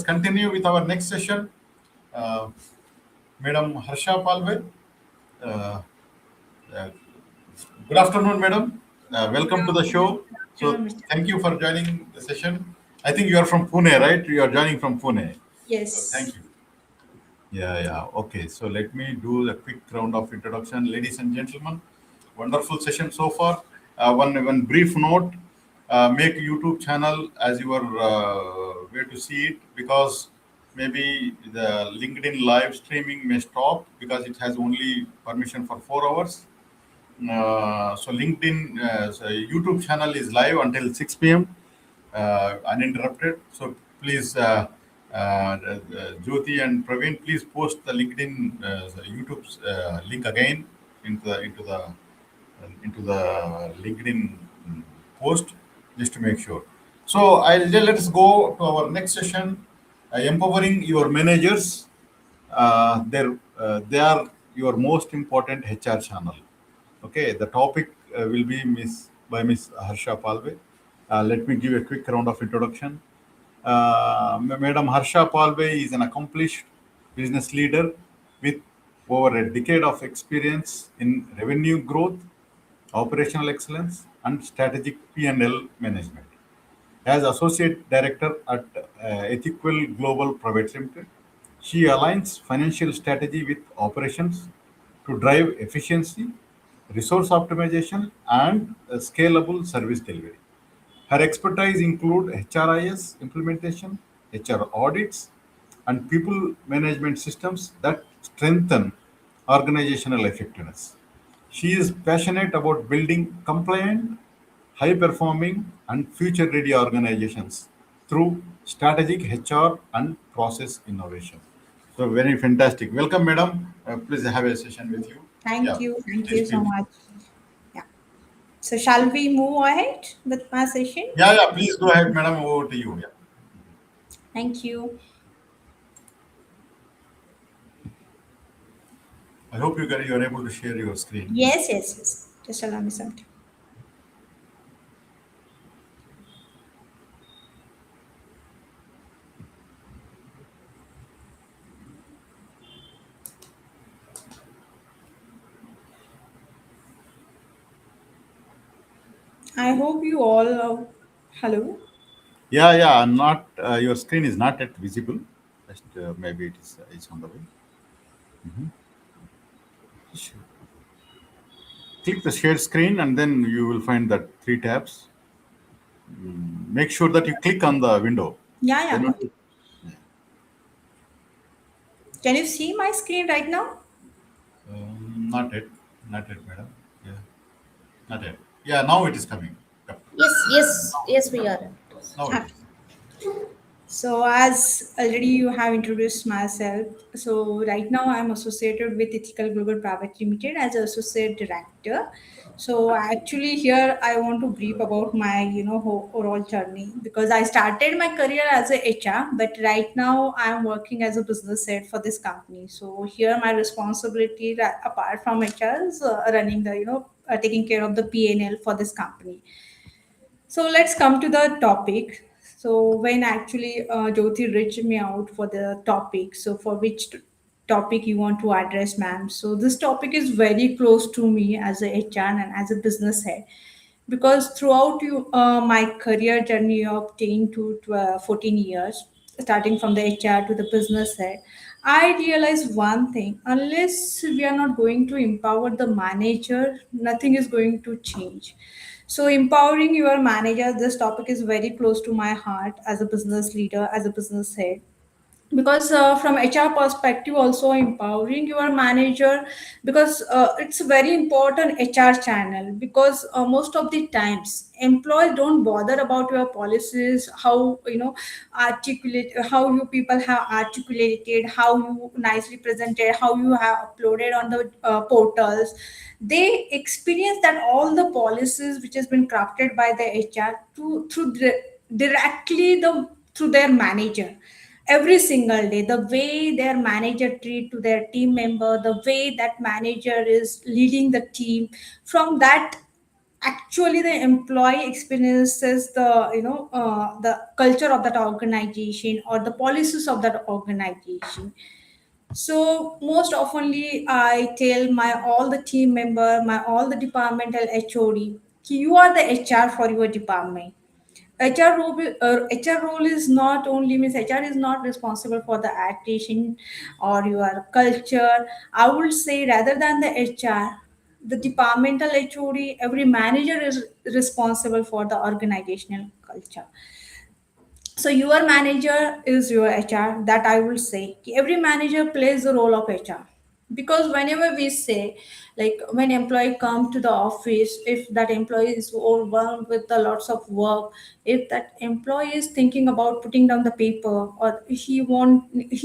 continue with our next session. Madam Harsha Palwe. Uh, uh, Good afternoon, madam. Welcome to the show. So, thank you for joining the session. I think you are from Pune, right? You are joining from Pune. Yes. Thank you. Yeah. Okay. So, let me do a quick round of introduction. Ladies and gentlemen, wonderful session so far. One brief note, make YouTube channel as your way to see it, because maybe the LinkedIn live streaming may stop because it has only permission for 4 hours. So LinkedIn, so YouTube channel is live until 6 p.m. Uninterrupted. So please, Jyoti and Praveen, please post the LinkedIn, YouTube link again into the LinkedIn post, just to make sure. So let's go to our next session, empowering your managers. They are your most important HR channel. Okay, the topic will be Miss Harsha Palwe. Let me give a quick round of introduction. Madam Harsha Palwe is an accomplished business leader with over a decade of experience in revenue growth, operational excellence, and strategic P&L management. As Associate Director at Ethical Global Private Limited, she aligns financial strategy with operations to drive efficiency, resource optimization, and scalable service delivery. Her expertise include HRIS implementation, HR audits, and people management systems that strengthen organizational effectiveness. She is passionate about building compliant, high performing, and future ready organizations through strategic HR and process innovation. So, very fantastic. Welcome, madam. Please have a session with you. Thank Yeah, you. Thank please you so feel free. much. Yeah. So shall we move ahead with my session? Yeah, please go ahead, madam. Over to you. Yeah. Thank you. I hope you are able to share your screen. Yes. Just allow me some time. I hope you all are. Hello. Yeah. Not your screen is not yet visible. Just maybe it's on the way. Click the share screen, and then you will find that three tabs. Make sure that you click on the window. Yeah, Then got it. Can you see my screen right now? not yet, not yet, madam. Yeah, not yet. Yeah, now it is coming. Yep. Yes, we are. Now it Okay. is. So, as already you have introduced myself, so right now I'm associated with Ethical Global Private Limited as associate director. So actually here I want to brief about my overall journey, because I started my career as a HR, but right now I'm working as a business head for this company. So here my responsibility apart from HR is running the taking care of the P&L for this company. So let's come to the topic. So when actually Jyoti reached me out for the topic, so for which topic you want to address, ma'am? So this topic is very close to me as a HR and as a business head, because throughout my career journey of 10 to 14 years, starting from the HR to the business head, I realized one thing: unless we are not going to empower the manager, nothing is going to change. So, empowering your manager, this topic is very close to my heart as a business leader, as a business head, because from HR perspective also empowering your manager, because it's a very important HR channel, because most of the times employees don't bother about your policies, how articulate, how you people have articulated, how you nicely presented, how you have uploaded on the portals. They experience that all the policies which has been crafted by the HR to directly through their manager every single day. The way their manager treat to their team member, the way that manager is leading the team, from that actually the employee experiences the culture of that organization or the policies of that organization. So most oftenly, I tell my all the team member, my all the departmental HOD, you are the HR for your department. HR role is not only means HR is not responsible for the adaptation or your culture. I would say rather than the HR, the departmental HOD, every manager is responsible for the organizational culture. So your manager is your HR, that I will say every manager plays the role of HR. Because whenever we say, like when employee come to the office, if that employee is overwhelmed with the lots of work, if that employee is thinking about putting down the paper, or he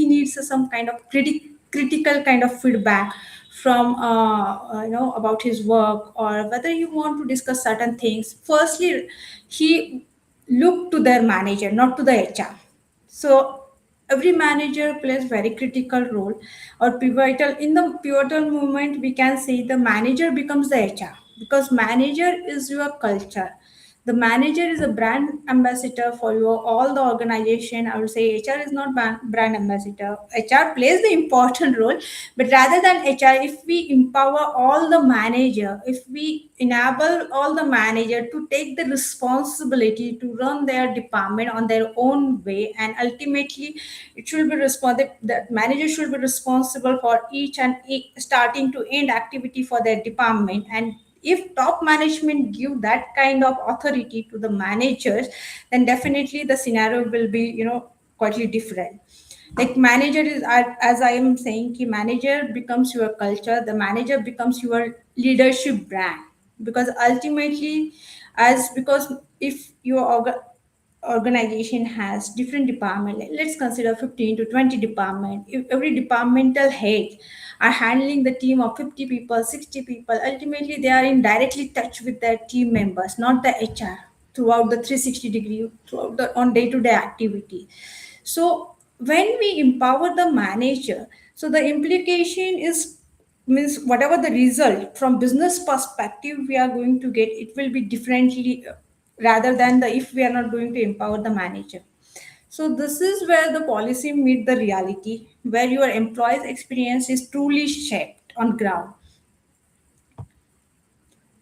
needs some kind of critical kind of feedback from about his work, or whether you want to discuss certain things, firstly he look to their manager, not to the HR. So every manager plays very critical role or pivotal. In the pivotal moment, we can say the manager becomes the HR, because manager is your culture. The manager is a brand ambassador for your all the organization. I would say HR is not brand ambassador. HR plays the important role, but rather than HR, if we empower all the manager, if we enable all the manager to take the responsibility to run their department on their own way, and ultimately it should be responsible, the manager should be responsible for each and starting to end activity for their department. And if top management give that kind of authority to the managers, then definitely the scenario will be quite different. Like manager is, as I am saying, ki manager becomes your culture, the manager becomes your leadership brand. Because ultimately, as because if your organization has different department, let's consider 15 to 20 department, if every departmental head are handling the team of 50 people, 60 people, ultimately they are in directly touch with their team members, not the HR, throughout the 360 degree, throughout the on day to day activity. So when we empower the manager, so the implication is, means whatever the result from business perspective we are going to get, it will be differently, rather than the if we are not going to empower the manager. So this is where the policy meet the reality, where your employees experience is truly shaped on ground.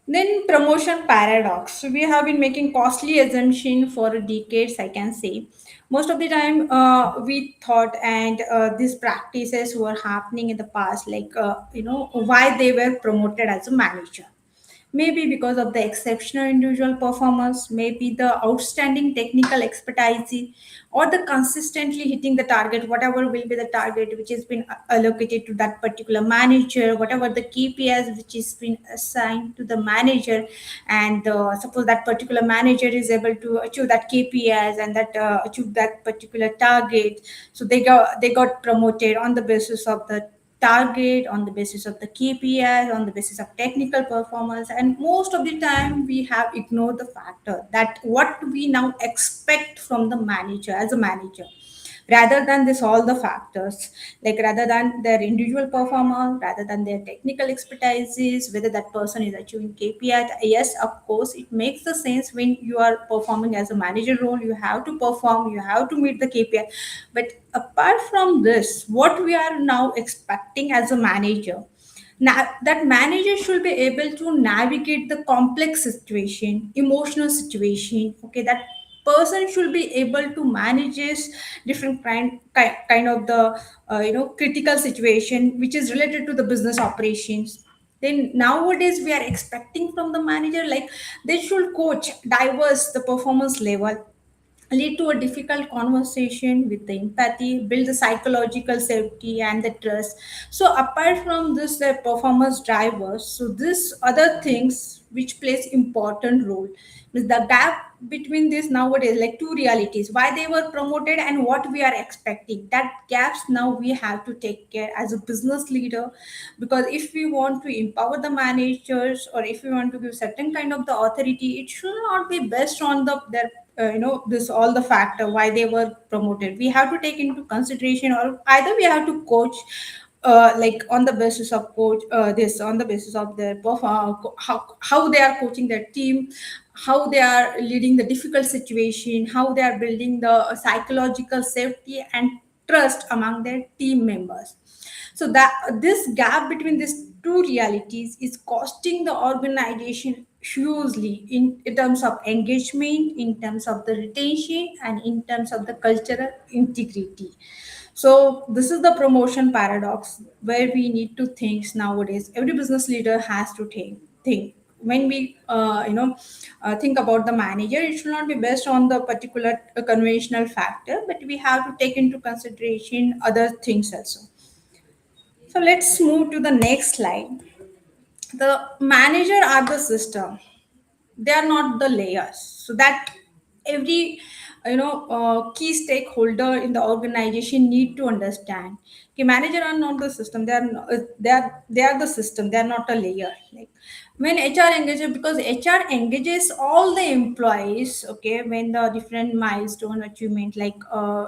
Then promotion paradox. So we have been making costly assumption for decades, I can say. Most of the time, we thought, and these practices were happening in the past, like why they were promoted as a manager. Maybe because of the exceptional individual performance, maybe the outstanding technical expertise, or the consistently hitting the target, whatever will be the target which has been allocated to that particular manager, whatever the KPIs which is been assigned to the manager. And suppose that particular manager is able to achieve that KPIs and that achieve that particular target, so they got promoted on the basis of the target, on the basis of the KPIs, on the basis of technical performance. And most of the time, we have ignored the factor that what we now expect from the manager as a manager, rather than this all the factors, like rather than their individual performance, rather than their technical expertises, whether that person is achieving KPI. Yes, of course it makes the sense, when you are performing as a manager role, you have to perform, you have to meet the KPI. But apart from this, what we are now expecting as a manager, now that manager should be able to navigate the complex situation, emotional situation. Okay, that person should be able to manage this different kind of the critical situation which is related to the business operations. Then nowadays we are expecting from the manager, like they should coach diverse the performance level, lead to a difficult conversation with the empathy, build the psychological safety and the trust. So apart from this, the performance drivers, so this other things which plays important role, is the gap between this nowadays, like two realities, why they were promoted and what we are expecting. That gaps now we have to take care as a business leader. Because if we want to empower the managers, or if we want to give certain kind of the authority, it should not be based on the their this all the factor why they were promoted. We have to take into consideration, or either we have to coach like on the basis of coach this on the basis of their how they are coaching their team, how they are leading the difficult situation, how they are building the psychological safety and trust among their team members. So that this gap between these two realities is costing the organization hugely in terms of engagement, in terms of the retention, and in terms of the cultural integrity. So this is the promotion paradox where we need to think nowadays. Every business leader has to think when we think about the manager. It should not be based on the particular conventional factor, but we have to take into consideration other things also. So let's move to the next slide. The manager are the system, they are not the layers. So that every key stakeholder in the organization need to understand, okay, manager are not the system, they are not, they are the system, they are not a layer. Like when HR engages, because HR engages all the employees, okay, when the different milestone achievement, like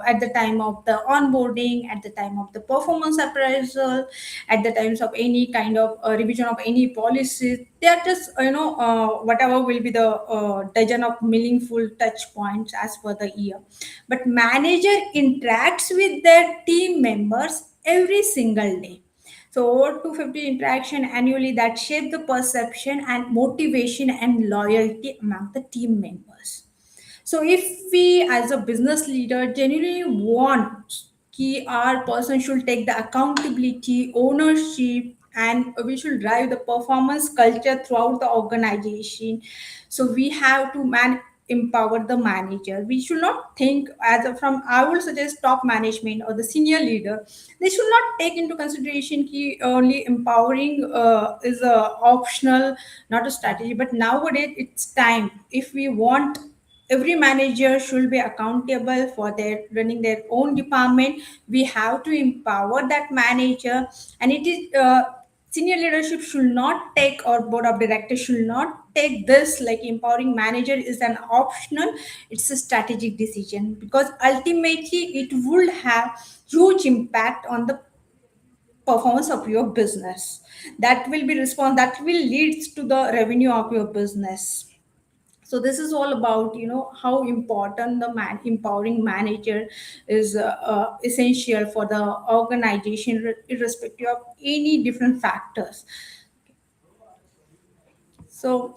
at the time of the onboarding, at the time of the performance appraisal, at the times of any kind of revision of any policies, they are just whatever will be the dozen of meaningful touch points as per the year. But manager interacts with their team members every single day. So over 250 interaction annually that shape the perception and motivation and loyalty among the team members. So if we as a business leader genuinely want कि our person should take the accountability, ownership, and we should drive the performance culture throughout the organization. So we have to empower the manager. We should not think as a, from I would suggest top management or the senior leader. They should not take into consideration कि only empowering is a optional, not a strategy. But nowadays it's time. If we want, every manager should be accountable for their running their own department. We have to empower that manager, and it is senior leadership should not take, or board of directors should not take this like empowering manager is an optional. It's a strategic decision, because ultimately it will have huge impact on the performance of your business. That will be response, that will leads to the revenue of your business. So this is all about how important the empowering manager is essential for the organization, irrespective of any different factors. So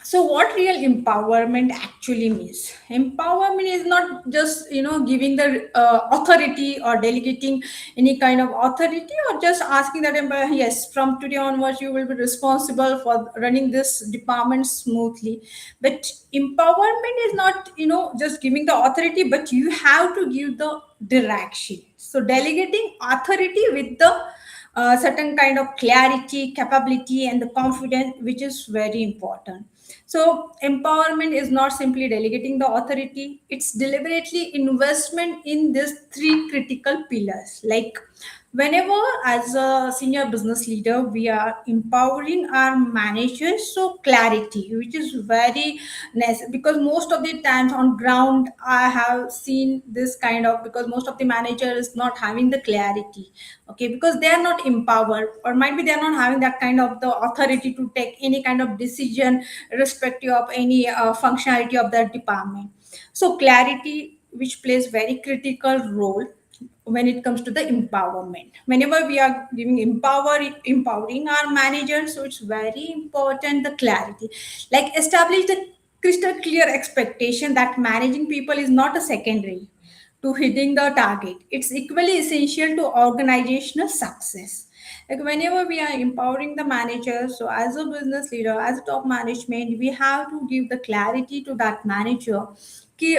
so what real empowerment actually means? Empowerment is not just giving the authority or delegating any kind of authority, or just asking that employer, yes, from today onwards you will be responsible for running this department smoothly. But empowerment is not just giving the authority, but you have to give the direction. So delegating authority with the certain kind of clarity, capability, and the confidence, which is very important. So empowerment is not simply delegating the authority, it's deliberately investment in these three critical pillars. Like whenever as a senior business leader we are empowering our managers, so clarity, which is very necessary, because most of the times on ground I have seen this kind of, because most of the manager is not having the clarity, okay, because they are not empowered, or might be they are not having that kind of the authority to take any kind of decision irrespective of any functionality of that department. So clarity, which plays very critical role when it comes to the empowerment. Whenever we are giving empowering our managers, so it's very important the clarity. Like establish the crystal clear expectation that managing people is not a secondary to hitting the target. It's equally essential to organizational success. Like whenever we are empowering the manager, so as a business leader, as a top management, we have to give the clarity to that manager.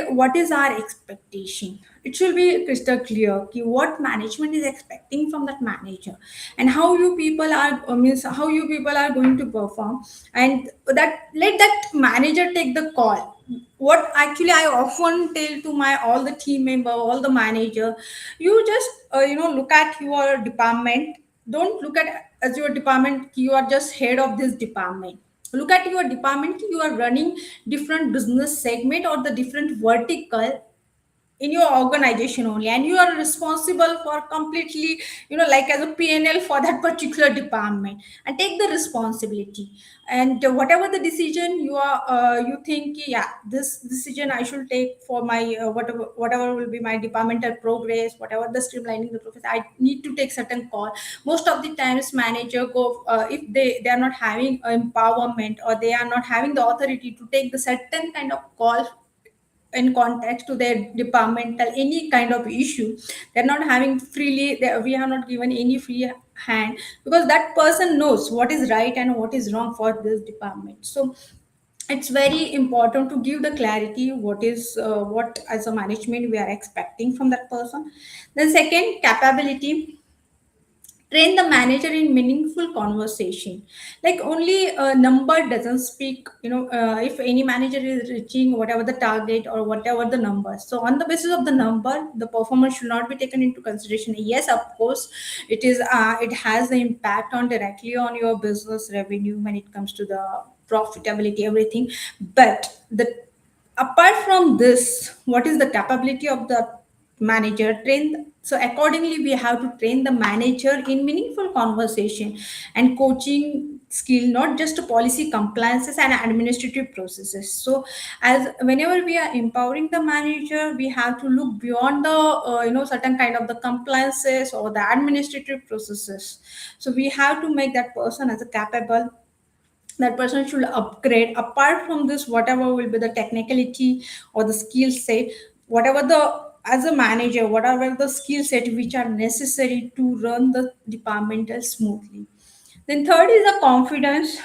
What is our expectation? It should be crystal clear. What management is expecting from that manager, and how you people are means how you people are going to perform, and that let that manager take the call. What actually I often tell to my all the team member, all the manager, you just look at your department. Don't look at as your department you are just head of this department. Look at your department, you are running different business segment or the different vertical in your organization only, and you are responsible for completely, like as a PNL for that particular department, and take the responsibility. And whatever the decision you are, you think, yeah, this decision I should take for my, whatever will be my departmental progress, whatever the streamlining the process, I need to take certain call. Most of the times manager go, if they are not having empowerment, or they are not having the authority to take the certain kind of call in context to their departmental any kind of issue, they're not having freely, we have not given any free hand, because that person knows what is right and what is wrong for this department. So it's very important to give the clarity what is, what as a management we are expecting from that person. Then second, capability. Train the manager in meaningful conversation. Like only a number doesn't speak, if any manager is reaching whatever the target or whatever the number, so on the basis of the number, the performance should not be taken into consideration. Yes, of course, it is, it has the impact on directly on your business revenue when it comes to the profitability, everything. But the, apart from this, what is the capability of the manager? Train, so accordingly we have to train the manager in meaningful conversation and coaching skill, not just policy compliances and administrative processes. So as whenever we are empowering the manager, we have to look beyond the, certain kind of the compliances or the administrative processes. So we have to make that person as a capable, that person should upgrade. Apart from this, whatever will be the technicality or the skill set, whatever the, as a manager, whatever the skill set which are necessary to run the departmental smoothly. Then third is the confidence.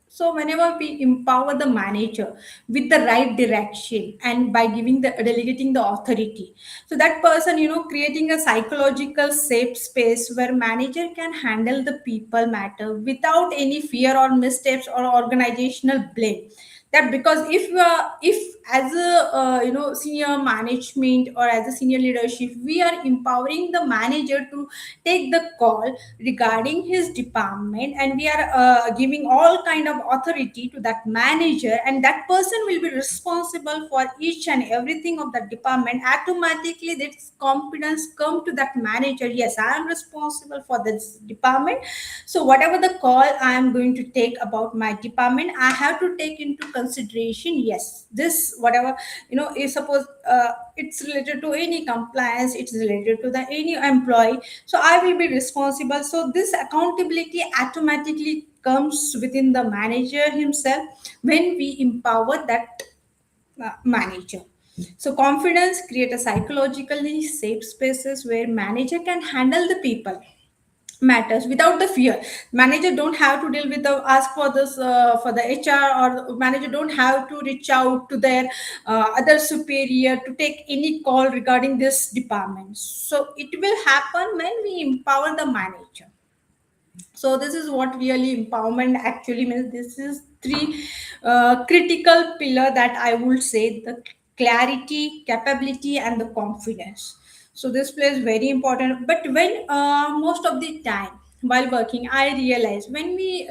So whenever we empower the manager with the right direction and by giving the, delegating the authority, so that person, creating a psychological safe space where manager can handle the people matter without any fear or missteps or organizational blame. That because if you are, if as a, senior management or as a senior leadership, we are empowering the manager to take the call regarding his department, and we are, giving all kind of authority to that manager, and that person will be responsible for each and everything of that department. Automatically this confidence come to that manager, yes, I am responsible for this department, so whatever the call I am going to take about my department, I have to take into consideration, yes, this whatever, if suppose, it's related to any compliance, it's related to the any employee, so I will be responsible. So this accountability automatically comes within the manager himself when we empower that, manager. So confidence create a psychologically safe spaces where manager can handle the people matters without the fear. Manager don't have to deal with the ask for this, for the HR, or manager don't have to reach out to their, other superior to take any call regarding this department. So it will happen when we empower the manager. So this is what really empowerment actually means. This is three, critical pillar that I would say: the clarity, capability, and the confidence. So this plays very important. But when, most of the time while working, I realize when we,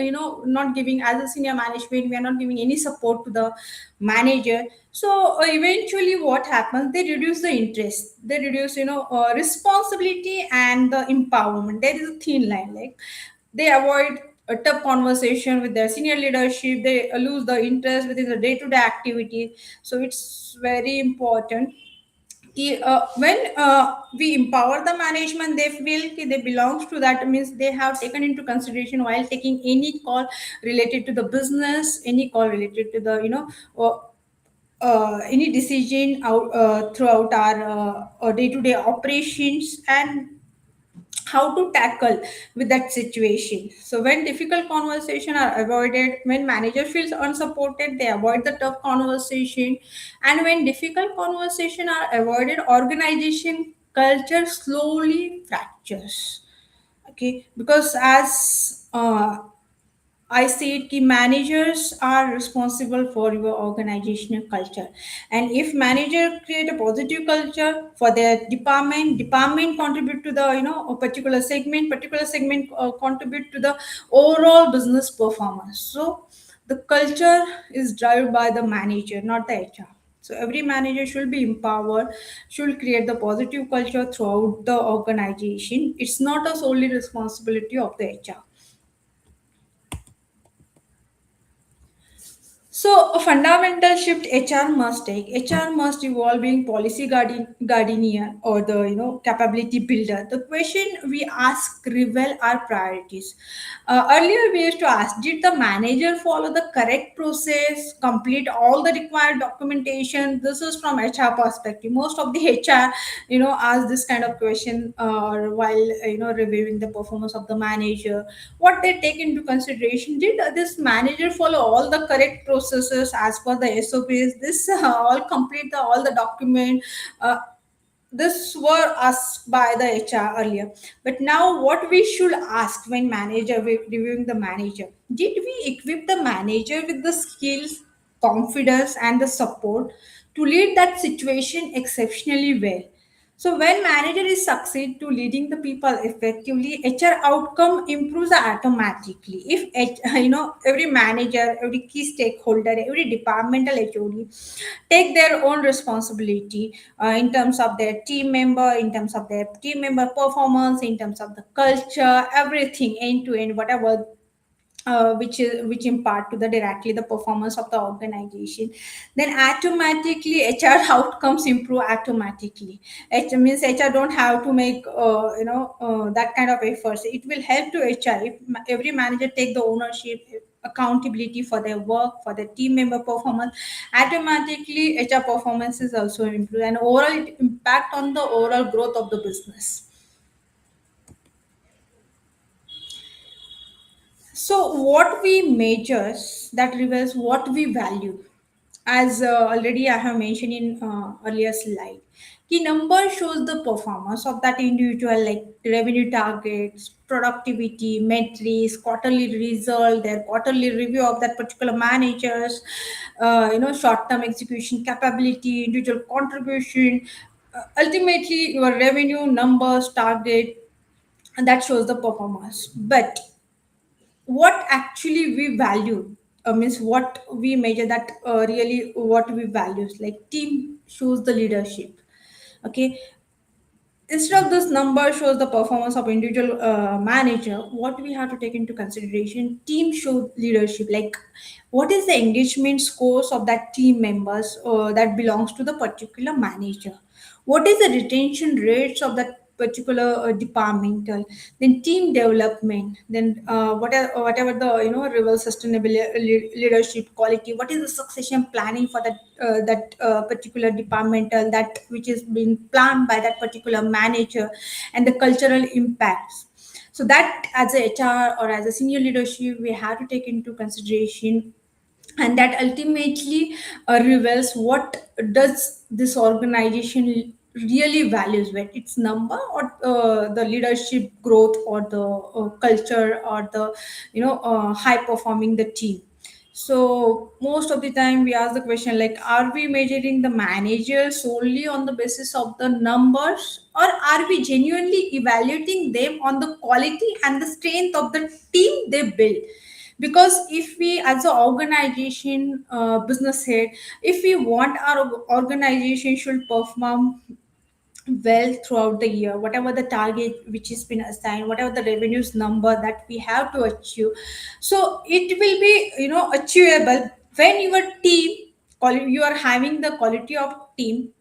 not giving, as a senior management, we are not giving any support to the manager. So eventually what happens, they reduce the interest, they reduce, responsibility and the empowerment. There is a thin line, like they avoid a tough conversation with their senior leadership, they lose the interest within the day-to-day activity. So it's very important when, we empower the management, they feel ki they belongs to that, means they have taken into consideration while taking any call related to the business, any call related to the, any decision out, throughout our day-to-day operations, and how to tackle with that situation. So when difficult conversation are avoided, when manager feels unsupported, they avoid the tough conversation, and when difficult conversation are avoided, organization culture slowly fractures. Okay, because as, I said ki managers are responsible for your organizational culture. And if manager create a positive culture for their department, department contribute to the, a particular segment, contribute to the overall business performance. So the culture is driven by the manager, not the HR. So every manager should be empowered, should create the positive culture throughout the organization. It's not a solely responsibility of the HR. So, a fundamental shift HR must take. HR must evolve being policy guardian or the capability builder. The question we ask reveal our priorities. Earlier, we used to ask: did the manager follow the correct process, complete all the required documentation? This is from HR perspective. Most of the HR, ask this kind of question while reviewing the performance of the manager. What they take into consideration: did this manager follow all the correct processes as per the SOPs? This all complete all the document. This were asked by the HR earlier, but now what we should ask when manager reviewing the manager: did we equip the manager with the skills, confidence, and the support to lead that situation exceptionally well? So when manager is succeed to leading the people effectively, HR outcome improves automatically. If every manager, every key stakeholder, every departmental HOD take their own responsibility in terms of their team member, in terms of their team member performance, in terms of the culture, everything end to end, whatever which impart to the directly the performance of the organization, then automatically HR outcomes improve automatically. It means HR don't have to make that kind of efforts. It will help to HR if every manager take the ownership, accountability for their work, for the team member performance. Automatically HR performance is also improved, and overall it impact on the overall growth of the business. So, what we measures that reveals what we value. As already I have mentioned in earlier slide, the number shows the performance of that individual, like revenue targets, productivity, metrics, quarterly result, their quarterly review of that particular managers, short-term execution capability, individual contribution. Ultimately, your revenue numbers, target, and that shows the performance. But what actually we value means what we measure that really what we values, like team shows the leadership. Okay, instead of this number shows the performance of individual manager, what we have to take into consideration: team show leadership, like what is the engagement scores of that team members that belongs to the particular manager, what is the retention rates of that particular departmental, then team development, then whatever the rival sustainable leadership quality, what is the succession planning for that particular departmental, that which is being planned by that particular manager, and the cultural impacts. So that as a HR or as a senior leadership we have to take into consideration, and that ultimately reveals what does this organization really values, when it's number or the leadership growth or the culture or the high performing the team. So most of the time we ask the question like, are we measuring the manager solely on the basis of the numbers, or are we genuinely evaluating them on the quality and the strength of the team they build? Because if we as an organization business head, if we want our organization should perform well throughout the year, whatever the target which has been assigned, whatever the revenues number that we have to achieve, so it will be achievable when your team you are having the quality of team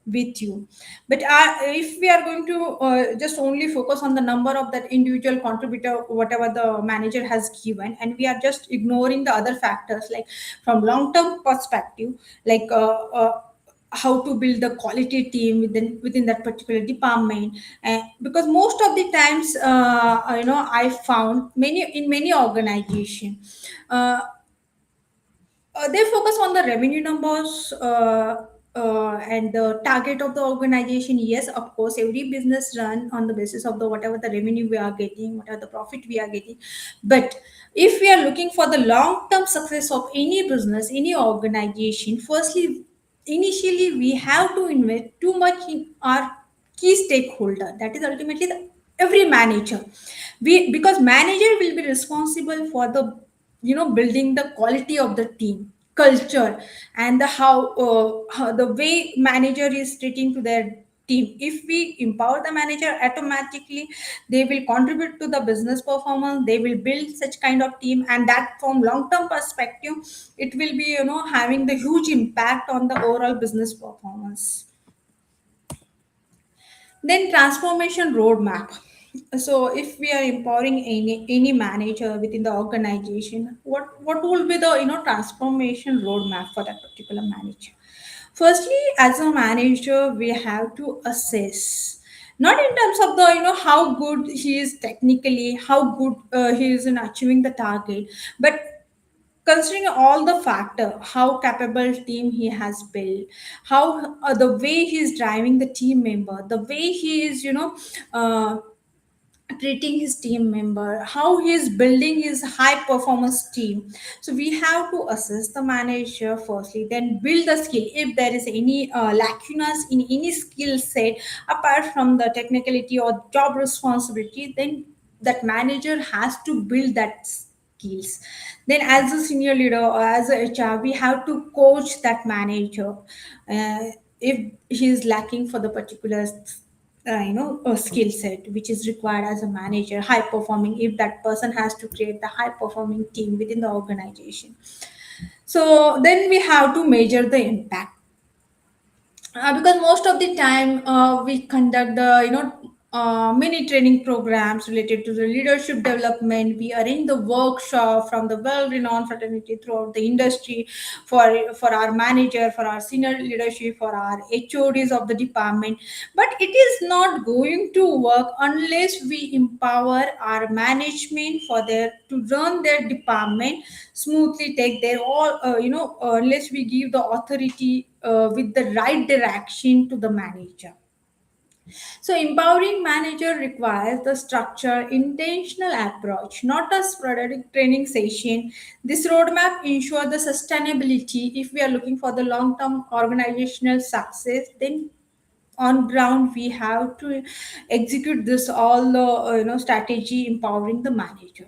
with you. But if we are going to just only focus on the number of that individual contributor whatever the manager has given, and we are just ignoring the other factors, like from long term perspective, like how to build the quality team within that particular department. Because most of the times I found many in many organization, they focus on the revenue numbers and the target of the organization. Yes, of course, every business run on the basis of the whatever the revenue we are getting, whatever the profit we are getting. But if we are looking for the long-term success of any business, any organization, firstly, initially we have to invest too much in our key stakeholder. That is ultimately the every manager. We because manager will be responsible for the building the quality of the team culture and the how the way manager is treating to their team. If we empower the manager, automatically they will contribute to the business performance, they will build such kind of team, and that from long term perspective it will be, having the huge impact on the overall business performance. Then transformation roadmap. So if we are empowering any manager within the organization, what will be the transformation roadmap for that particular manager? Firstly, as a manager, we have to assess, not in terms of the how good he is technically, how good he is in achieving the target, but considering all the factor, how capable team he has built, how the way he is driving the team member, the way he is uh, treating his team member, how he is building his high performance team. So we have to assess the manager firstly, then build the skill. If there is any lacunas in any skill set apart from the technicality or job responsibility, then that manager has to build that skills. Then as a senior leader or as a HR, we have to coach that manager if he is lacking for the particular a skill set which is required as a manager, high performing, if that person has to create the high performing team within the organization. So then we have to measure the impact, because most of the time we conduct the many training programs related to the leadership development. We arrange the workshop from the well-renowned fraternity throughout the industry for our manager, for our senior leadership, for our HODs of the department. But it is not going to work unless we empower our management for their to run their department smoothly, take their all unless we give the authority with the right direction to the manager. So empowering manager requires the structure, intentional approach, not a sporadic training session. This roadmap ensure the sustainability. If we are looking for the long-term organizational success, then on ground we have to execute this all the strategy empowering the manager.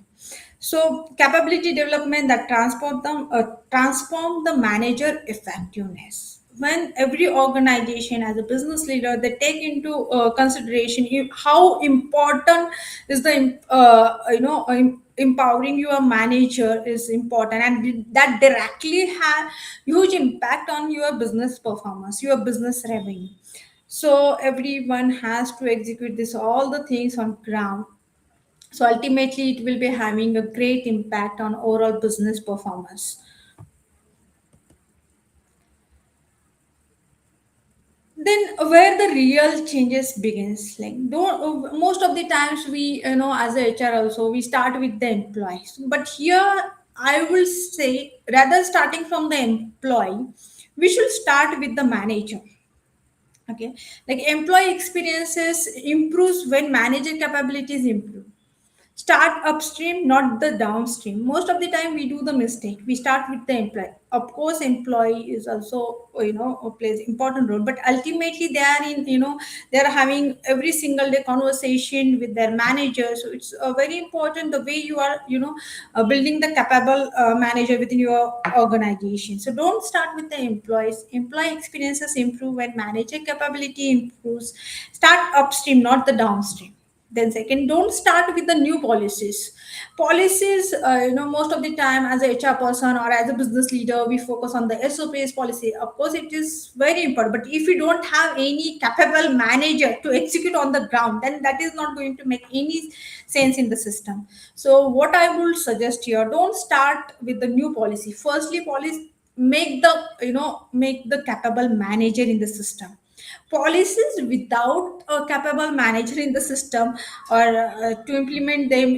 So capability development that transform the manager effectiveness. When every organization as a business leader they take into consideration how important is the empowering your manager is important, and that directly have huge impact on your business performance, your business revenue. So everyone has to execute this all the things on ground, so ultimately it will be having a great impact on overall business performance. Then where the real changes begins, like don't most of the times we as a HR also we start with the employees, but here I will say rather starting from the employee, we should start with the manager. Okay, like employee experiences improves when manager capabilities improve. Start upstream, not the downstream. Most of the time we do the mistake, we start with the employee. Of course employee is also plays important role, but ultimately they are in they are having every single day conversation with their manager. So it's very important the way you are building the capable manager within your organization. So don't start with the employees. Employee experiences improve when manager capability improves. Start upstream, not the downstream. Then second, don't start with the new policies. Policies, most of the time as a HR person or as a business leader, we focus on the SOPs policy. Of course, it is very important. But if you don't have any capable manager to execute on the ground, then that is not going to make any sense in the system. So what I would suggest here, don't start with the new policy. Firstly, policy make the capable manager in the system. Policies without a capable manager in the system, or to implement them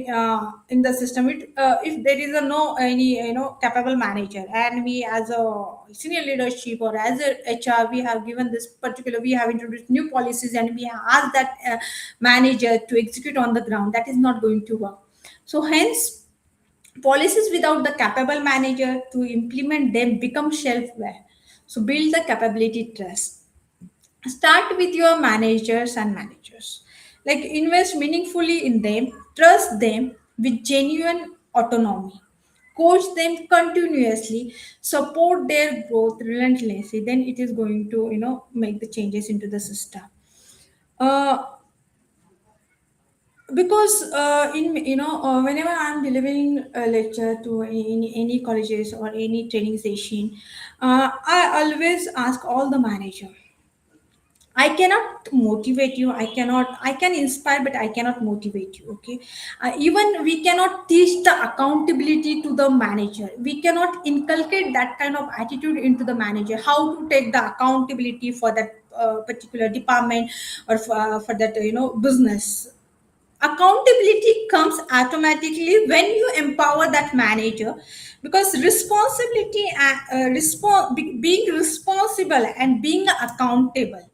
in the system, if there is a no any capable manager, and we as a senior leadership or as a HR we have given this particular, we have introduced new policies and we have asked that manager to execute on the ground, that is not going to work. So hence policies without the capable manager to implement them become shelfware. So build the capability trust. Start with your managers, like invest meaningfully in them, trust them with genuine autonomy. coach them continuously, support their growth relentlessly, then it is going to make the changes into the system. uh, because in whenever I'm delivering a lecture to any colleges or any training session, I always ask all the manager, I cannot motivate you. I can inspire, but I cannot motivate you. Okay. Even we cannot teach the accountability to the manager. We cannot inculcate that kind of attitude into the manager, how to take the accountability for that particular department or for that, business. Accountability comes automatically when you empower that manager, because responsibility and being responsible and being accountable,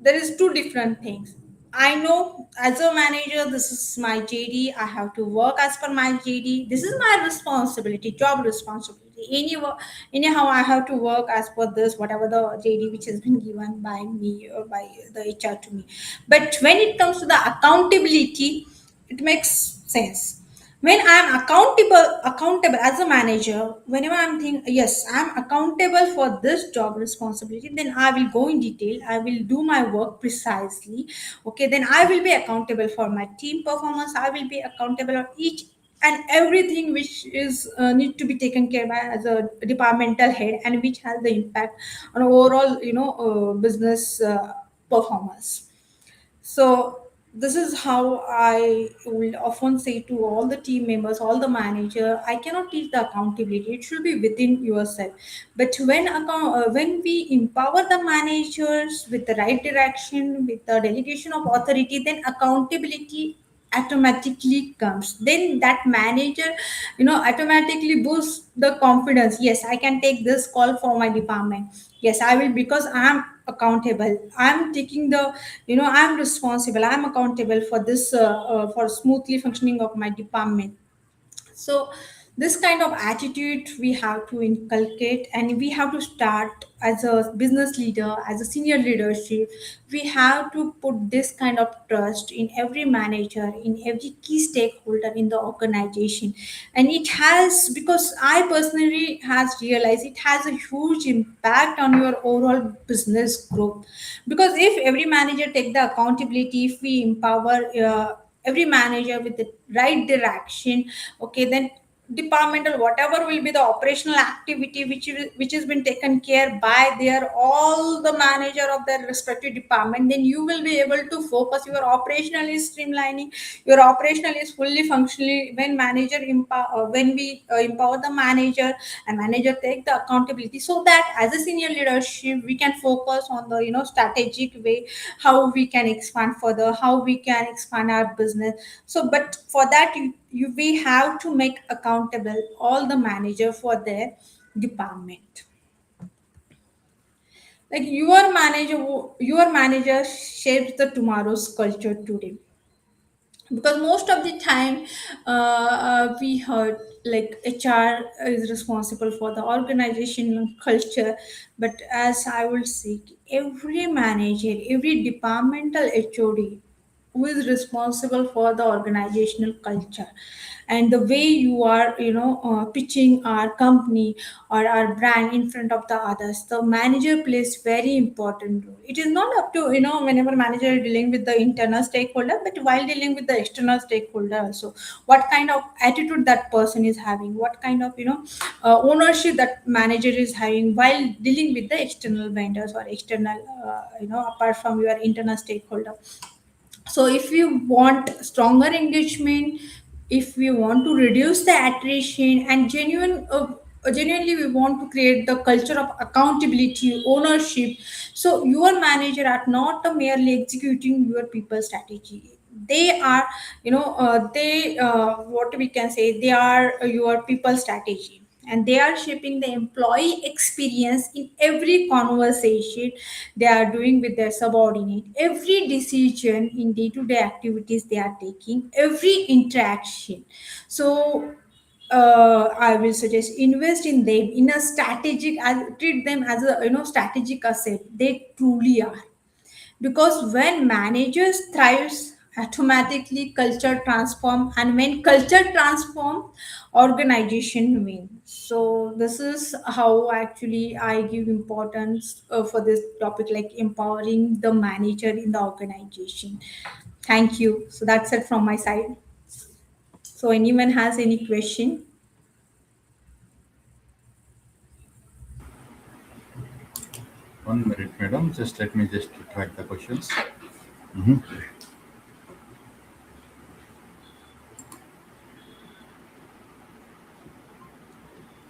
there is two different things. I know as a manager, this is my JD. I have to work as per my JD. This is my responsibility, job responsibility. Anyhow, I have to work as per this, whatever the JD which has been given by me or by the HR to me. But when it comes to the accountability, it makes sense. When I'm accountable as a manager, whenever I'm thinking, yes, I'm accountable for this job responsibility, then I will go in detail, I will do my work precisely. Okay, then I will be accountable for my team performance, I will be accountable of each and everything which is need to be taken care by as a departmental head, and which has the impact on overall business performance. So this is how I will often say to all the team members, all the manager, I cannot teach the accountability. It should be within yourself. But when we empower the managers with the right direction, with the delegation of authority, then accountability automatically comes. Then that manager, automatically boosts the confidence. Yes, I can take this call for my department. Yes, I will, because I'm accountable, I'm taking the, I'm responsible, I'm accountable for this, for smoothly functioning of my department. So this kind of attitude we have to inculcate, and we have to start as a business leader, as a senior leadership. We have to put this kind of trust in every manager, in every key stakeholder in the organization. And it has, because I personally has realized, it has a huge impact on your overall business growth. Because if every manager take the accountability, if we empower every manager with the right direction, okay, then departmental whatever will be the operational activity which has been taken care by their all the manager of their respective department, then you will be able to focus. Your operational is streamlining, your operational is fully functionally when when we empower the manager, and manager take the accountability, so that as a senior leadership we can focus on the strategic way, how we can expand further, how we can expand our business. So but for that, we have to make accountable all the manager for their department. Like your manager shapes the tomorrow's culture today. Because most of the time we heard like HR is responsible for the organizational culture, but as I will say, every manager, every departmental HOD who is responsible for the organizational culture, and the way you are pitching our company or our brand in front of the others, the manager plays very important role. It is not up to whenever manager is dealing with the internal stakeholder, but while dealing with the external stakeholder also, what kind of attitude that person is having, what kind of ownership that manager is having while dealing with the external vendors or external apart from your internal stakeholder. So if we want stronger engagement, if we want to reduce the attrition, and genuinely we want to create the culture of accountability, ownership, so your manager are not merely executing your people strategy. They are, they what we can say, they are your people strategy, and they are shaping the employee experience in every conversation they are doing with their subordinate, every decision in day-to-day activities they are taking, every interaction. So I will suggest invest in them in a strategic, treat them as a strategic asset they truly are. Because when managers thrives automatically culture transform, and when culture transform, organization win. So this is how actually I give importance for this topic, like empowering the manager in the organization. Thank you. So that's it from my side. So anyone has any question? One minute, madam. Just let me just track the questions. Mhm.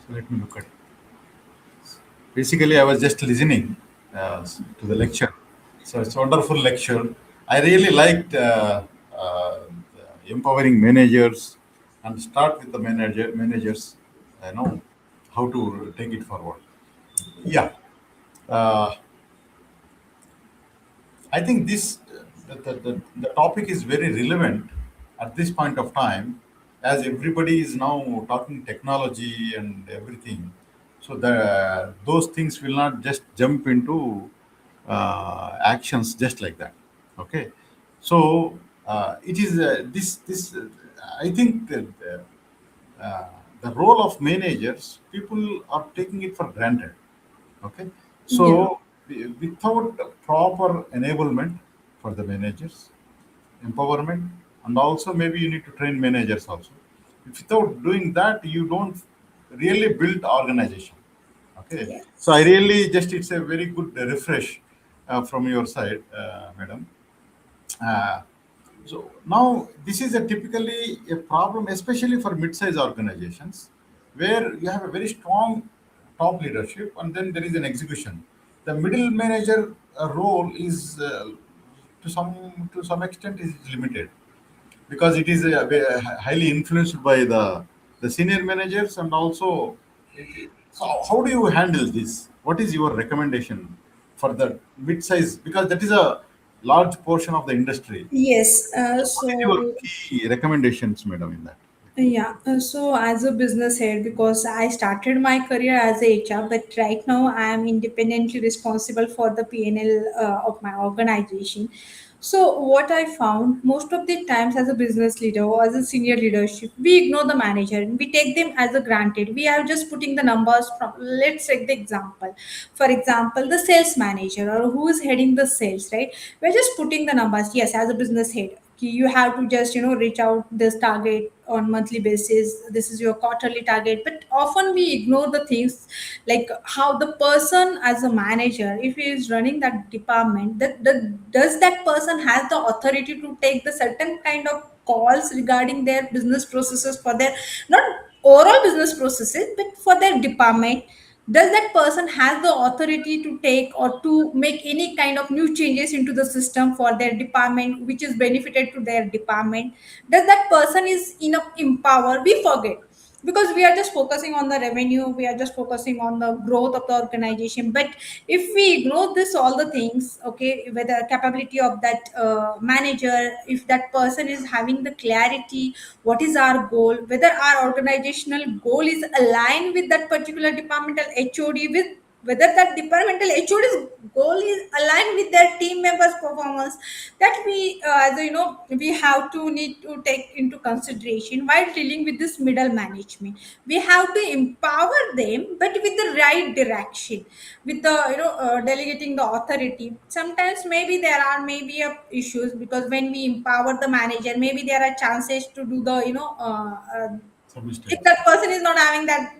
So let me look at. Basically, I was just listening to the lecture. So it's a wonderful lecture. I really liked empowering managers and start with the managers. I know how to take it forward. Yeah. Uh, I think the topic is very relevant at this point of time, as everybody is now talking technology and everything. So those things will not just jump into actions just like that. Okay, so it is this. I think that the role of managers, people are taking it for granted. Okay, Yeah. so without proper enablement for the managers, empowerment, and also maybe you need to train managers also. Without doing that, you don't really build organization. Okay, so I Yes. really just, it's a very good refresh from your side, madam. Uh, so now this is a typically a problem, especially for mid-sized organizations, where you have a very strong top leadership and then there is an execution. The middle manager role is to some extent is limited because it is highly influenced by the senior managers and also. So how do you handle this? What is your recommendation for the mid-size, because that is a large portion of the industry? Yes. What is your key recommendations, madam, in that? Yeah, so as a business head, because I started my career as a HR, but right now I am independently responsible for the PNL of my organization. So what I found most of the times as a business leader or as a senior leadership, we ignore the manager and we take them as a granted. We are just putting the numbers from. Let's take the example. For example, the sales manager or who is heading the sales, right? We're just putting the numbers. Yes, as a business head, you have to just reach out this target on monthly basis, this is your quarterly target, but often we ignore the things like how the person as a manager, if he is running that department, does that person has the authority to take the certain kind of calls regarding their business processes for their, not overall business processes, but for their department. Does that person has the authority to take or to make any kind of new changes into the system for their department which is benefited to their department? Does that person is enough empowered? We forget, because we are just focusing on the revenue, we are just focusing on the growth of the organization. But if we ignore this all the things, okay, whether capability of that manager, if that person is having the clarity, what is our goal, whether our organizational goal is aligned with that particular departmental HOD, with whether that departmental HOD's goal is aligned with their team members performance, that we as we have to need to take into consideration while dealing with this middle management. We have to empower them, but with the right direction, with the delegating the authority. Sometimes maybe there are maybe issues, because when we empower the manager, maybe there are chances to do the Some if mistakes. that person is not having that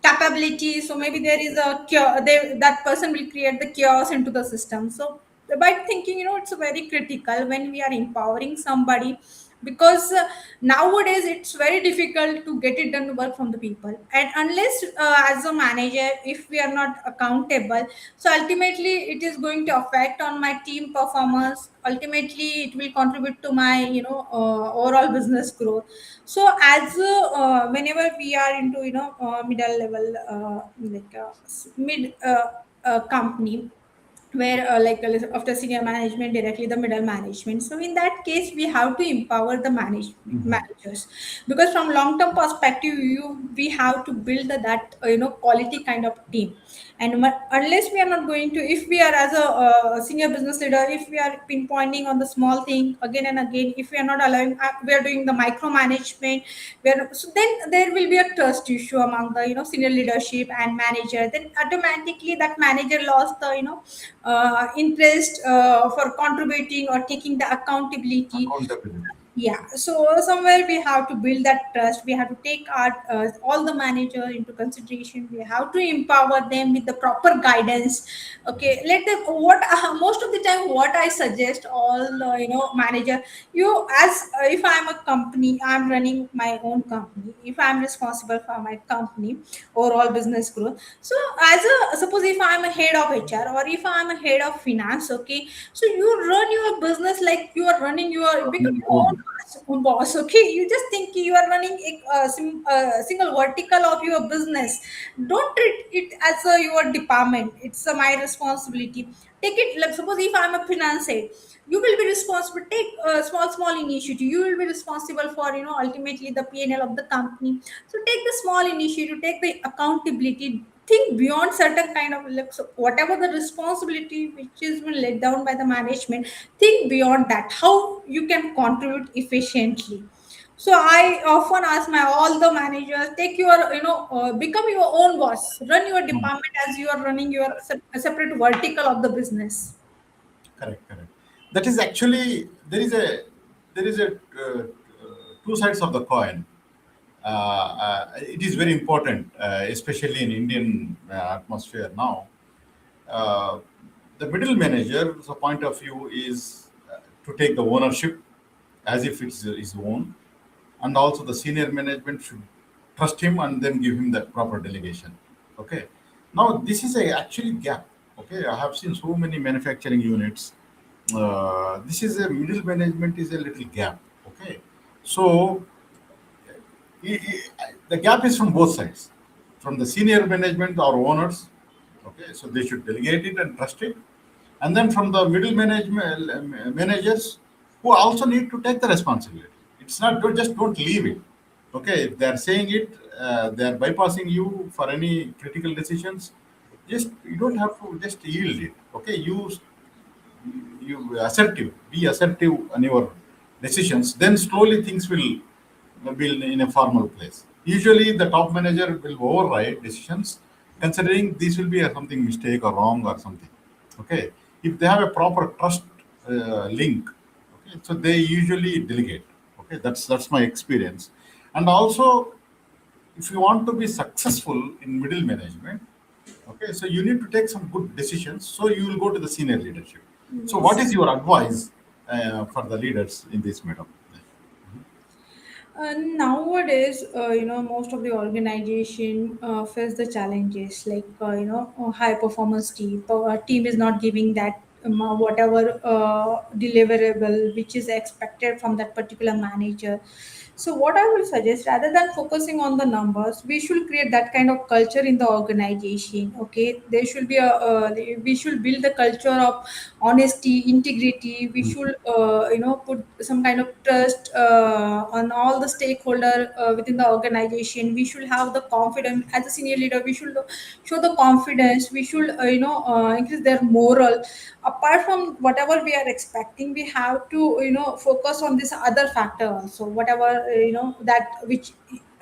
capability, so maybe there is a cure, that person will create the chaos into the system. So by thinking, it's very critical when we are empowering somebody, because nowadays it's very difficult to get it done work from the people, and unless as a manager, if we are not accountable, so ultimately it is going to affect on my team performance. Ultimately it will contribute to my overall business growth. So as whenever we are into middle level, like mid company, where after senior management directly the middle management. So in that case we have to empower the managers, because from long term perspective we have to build that quality kind of team. And unless we are not going to, if we are as a senior business leader, if we are pinpointing on the small thing again and again, if we are not allowing, we are doing the micromanagement, where so then there will be a trust issue among the senior leadership and manager. Then automatically that manager lost the interest for contributing or taking the accountability. Accountability. Yeah, so somewhere we have to build that trust. We have to take our all the manager into consideration. We have to empower them with the proper guidance. Okay, let them what most of the time what I suggest all manager, you as if I'm a company, I'm running my own company, if I'm responsible for my company overall business growth. So as a, suppose if I'm a head of HR or if I'm a head of finance, okay, so you run your business like you are running your, become Running your home. own boss. Okay, you just think you are running a single vertical of your business. Don't treat it as a your department. It's my responsibility. Take it like, suppose if I'm a finance head, you will be responsible. Take a small initiative. You will be responsible for ultimately the P&L of the company. So take the small initiative, take the accountability, think beyond certain kind of like, so whatever the responsibility which is been laid down by the management, think beyond that, how you can contribute efficiently. So I often ask my all the managers, take your become your own boss, run your Hmm. department as you are running your separate vertical of the business. Correct, correct. That is actually there is a two sides of the coin. It is very important, especially in Indian atmosphere now. Uh, the middle manager's point of view is to take the ownership as if it's his own, and also the senior management should trust him and then give him the proper delegation. Okay. Now this is a actually gap. Okay, I have seen so many manufacturing units. This is a middle management is a little gap. Okay, so the gap is from both sides, from the senior management or owners. Okay, so they should delegate it and trust it, and then from the middle management managers who also need to take the responsibility. It's not don't leave it. Okay, if they are saying it, they are bypassing you for any critical decisions. Just you don't have to just yield it. Okay, you be assertive on your decisions. Then slowly things will be in a formal place. Usually, the top manager will override decisions, considering this will be something mistake or wrong or something. Okay, if they have a proper trust link, okay, so they usually delegate. Okay, that's my experience. And also, if you want to be successful in middle management, okay, so you need to take some good decisions. So you will go to the senior leadership. So, what Yes. is your advice for the leaders in this, madam? Nowadays, most of the organization face the challenges like, a high performance team. Team is not giving that whatever deliverable which is expected from that particular manager. So, what I will suggest, rather than focusing on the numbers, we should create that kind of culture in the organization. Okay, there should be we should build a culture of honesty, integrity. We should put some kind of trust on all the stakeholder within the organization. We should have the confidence as a senior leader. We should show the confidence. We should increase their moral. Apart from whatever we are expecting, we have to focus on this other factor also, whatever that which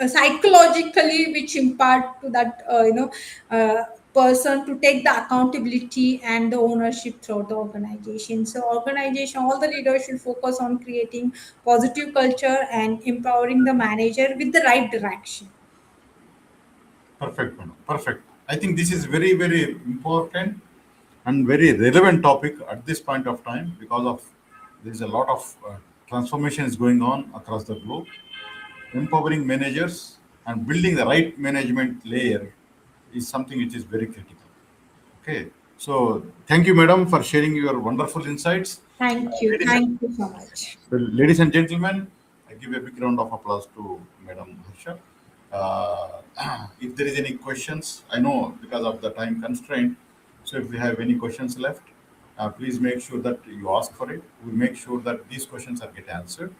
psychologically which impart to that person to take the accountability and the ownership throughout the organization. So organization, all the leaders should focus on creating positive culture and empowering the manager with the right direction. Perfect, madam. Perfect. I think this is very, very important and very relevant topic at this point of time because of there is a lot of transformation is going on across the globe. Empowering managers and building the right management layer is something which is very critical. Okay. So thank you, madam, for sharing your wonderful insights. Thank you. Ladies and Thank you so much. So, ladies and gentlemen, I give a big round of applause to Madam Harsha. If there is any questions, I know because of the time constraint. So, if we have any questions left, please make sure that you ask for it. We'll make sure that these questions are get answered.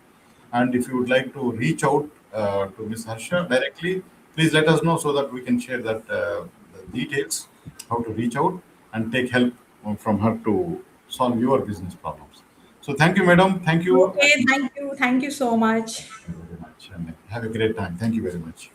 And if you would like to reach out to Ms. Harsha directly, please let us know so that we can share that the details, how to reach out and take help from her to solve your business problems. So thank you, madam. Thank you. Okay, thank you. Thank you so much. Thank you very much. And have a great time. Thank you very much.